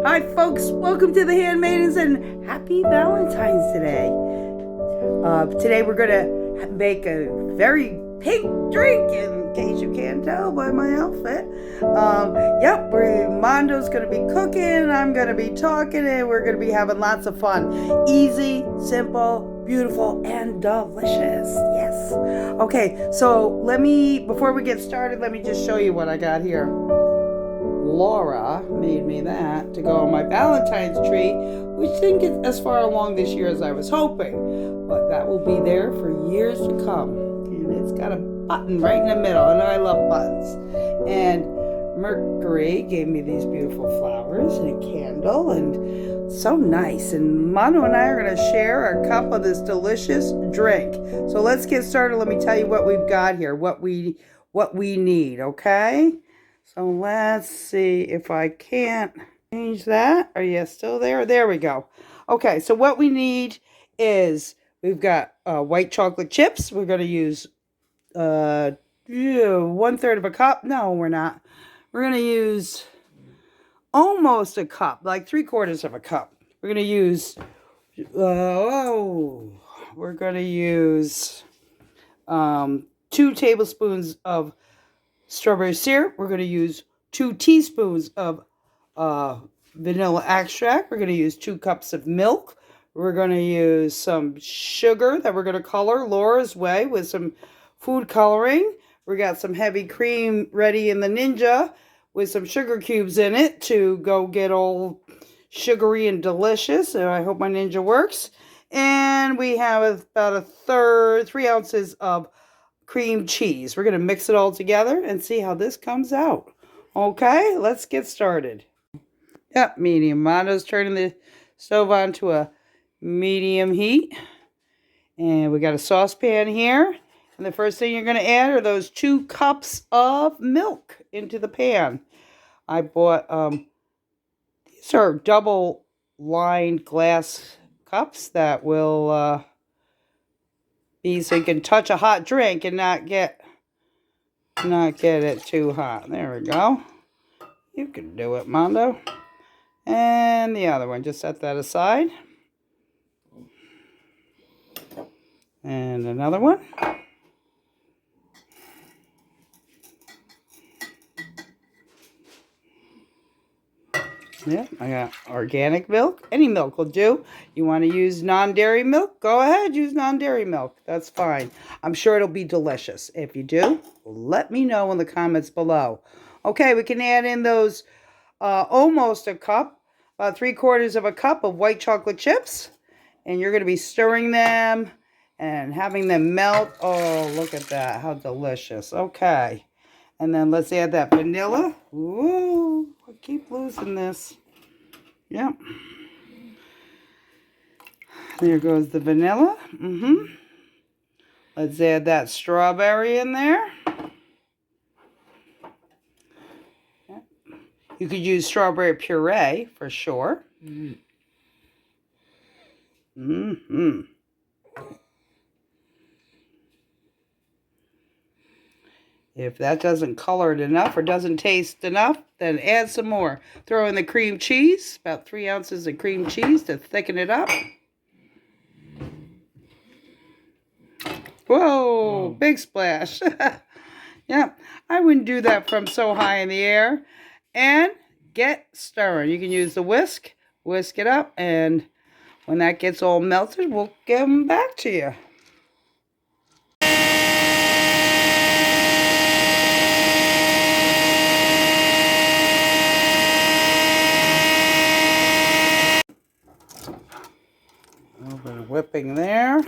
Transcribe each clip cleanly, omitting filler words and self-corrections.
Hi folks, welcome to the Handmaidens and happy Valentine's today. Today we're going to make a very pink drink, in case you can't tell by my outfit. Mondo's going to be cooking, I'm going to be talking, and we're going to be having lots of fun. Easy, simple, beautiful, and delicious. Yes. Okay, so before we get started, let me just show you what I got here. Laura made me that to go on my Valentine's tree, which didn't get as far along this year as I was hoping, but that will be there for years to come. And it's got a button right in the middle, and I love buttons. And Mercury gave me these beautiful flowers and a candle, and so nice. And Mono and I are going to share a cup of this delicious drink. So let's get started. Let me tell you what we've got here, what we need, okay? So let's see if I can't change that. Are you still there? There we go. Okay, so what we need is we've got white chocolate chips. We're going to use 1/3 of a cup. No, we're not. We're going to use almost a cup, like 3/4 of a cup. We're going to use, 2 tablespoons of strawberry syrup. We're going to use 2 teaspoons of vanilla extract. We're going to use 2 cups of milk. We're going to use some sugar that we're going to color Laura's way with some food coloring. We got some heavy cream ready in the Ninja with some sugar cubes in it to go get all sugary and delicious. And I hope my Ninja works. And we have about 3 ounces of cream cheese. We're going to mix it all together and see how this comes out. Okay, let's get started. Yep, medium. Mondo's turning the stove on to a medium heat. And we got a saucepan here. And the first thing you're going to add are those 2 cups of milk into the pan. I bought, these are double-lined glass cups that will so you can touch a hot drink and not get it too hot. There we go. You can do it, Mondo. And the other one, just set that aside. And another one. Yeah, I got organic milk. Any milk will do. You want to use non-dairy milk? Go ahead, use non-dairy milk. That's fine. I'm sure it'll be delicious. If you do, let me know in the comments below. Okay, we can add in those almost a cup, about 3/4 of a cup of white chocolate chips. And you're going to be stirring them and having them melt. Oh, look at that. How delicious. Okay. And then let's add that vanilla. Ooh, I keep losing this. Yep. There goes the vanilla. Let's add that strawberry in there. Yep. You could use strawberry puree for sure. If that doesn't color it enough or doesn't taste enough, then add some more. Throw in the cream cheese, about 3 ounces of cream cheese to thicken it up. Whoa, big splash. Yeah, I wouldn't do that from so high in the air. And get stirring. You can use the whisk it up, and when that gets all melted, we'll give them back to you. A little bit of whipping there.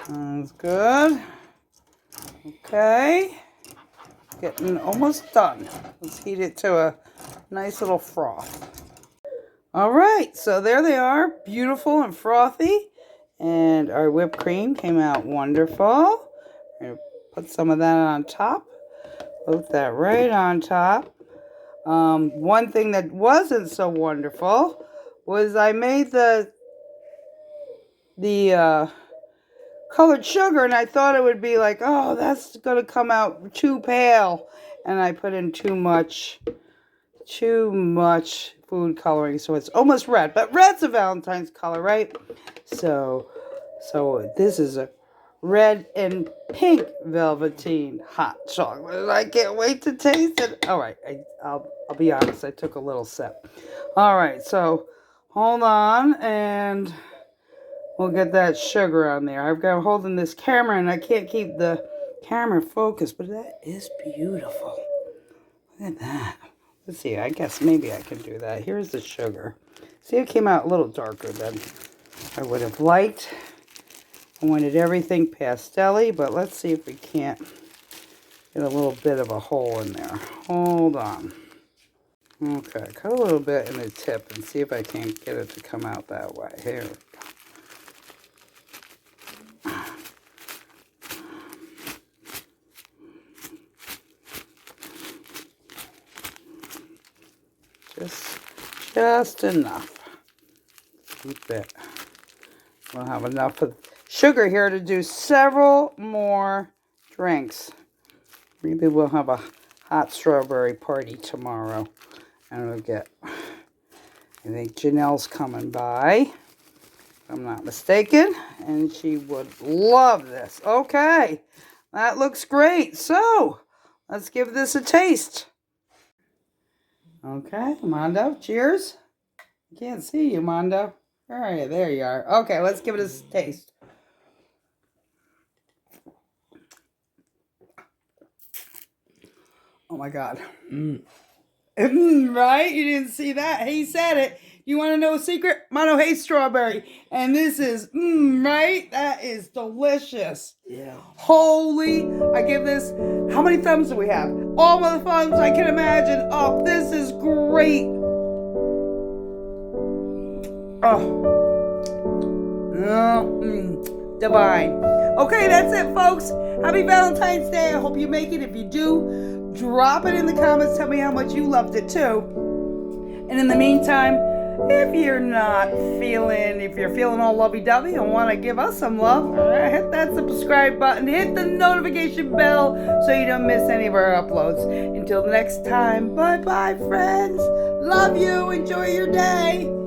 That's good. Okay. Getting almost done. Let's heat it to a nice little froth. All right, so there they are, beautiful and frothy. And our whipped cream came out wonderful. I'm going to put some of that on top. Put that right on top. One thing that wasn't so wonderful was I made the colored sugar, and I thought it would be like, oh, that's going to come out too pale. And I put in too much food coloring, so it's almost red. But red's a Valentine's color, right? So this is a red and pink Velveteen hot chocolate. I can't wait to taste it. All right, I'll be honest. I took a little sip. All right, so hold on, and we'll get that sugar on there. I've got holding this camera, and I can't keep the camera focused, but that is beautiful. Look at that. Let's see. I guess maybe I can do that. Here's the sugar. See, it came out a little darker than I would have liked. I wanted everything pastel-y, but let's see if we can't get a little bit of a hole in there. Hold on. Okay, cut a little bit in the tip and see if I can't get it to come out that way. Here. Just enough. Keep it. We'll have enough of sugar here to do several more drinks. Maybe we'll have a hot strawberry party tomorrow. And we'll get, I think Janelle's coming by, if I'm not mistaken. And she would love this. Okay, that looks great. So, let's give this a taste. Okay, Mondo, cheers. I can't see you, Mondo. All right, there you are. Okay, let's give it a taste. Oh my God. Right? You didn't see that? He said it. You want to know a secret? Mondo hates strawberry. And this is, right? That is delicious. Yeah. Holy, I give this, how many thumbs do we have? All the thumbs I can imagine. Oh, this is great. Divine. Okay, that's it, folks. Happy Valentine's Day. I hope you make it. If you do, drop it in the comments. Tell me how much you loved it, too. And in the meantime, if you're feeling all lovey-dovey and want to give us some love, hit that subscribe button. Hit the notification bell so you don't miss any of our uploads. Until next time, bye-bye, friends. Love you. Enjoy your day.